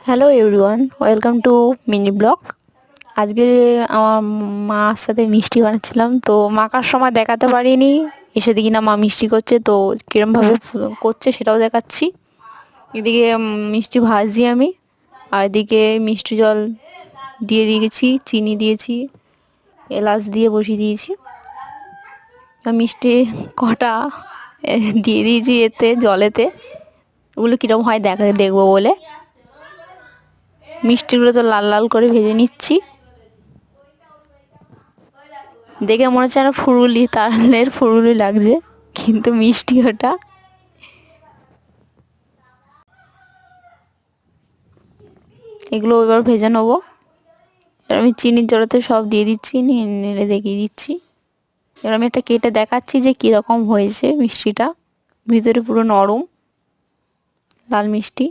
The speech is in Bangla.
Hello everyone, welcome to mini blog. আজকে আমার মার সাথে মিষ্টি বানাচ্ছিলাম, তো মাখার সময় দেখাতে পারিনি। এসে দেখি না মা মিষ্টি করছে, তো কীরমভাবে করছে সেটাও দেখাচ্ছি। এদিকে মিষ্টি ভাজছি আমি, আর এদিকে মিষ্টি জল দিয়ে দিয়েছি, চিনি দিয়েছি, এলাচ দিয়ে বসিয়ে দিয়েছি। মিষ্টি কটা দিয়ে দিয়েছি এতে জলেতে, ওগুলো কীরকম হয় দেখবো বলে। মিষ্টিগুলো তো লাল লাল করে ভেজে নিচ্ছি। দেখে মনে হচ্ছে না ফুরুলি, তালের ফুরুলি লাগছে, কিন্তু মিষ্টি ওটা। এগুলো এবার ভেজে নেবো। এবার আমি চিনির জলতে সব দিয়ে দিচ্ছি, নেড়ে দেখিয়ে দিচ্ছি। এবার আমি একটা কেটে দেখাচ্ছি যে কীরকম হয়েছে মিষ্টিটা। ভিতরে পুরো নরম লাল মিষ্টি।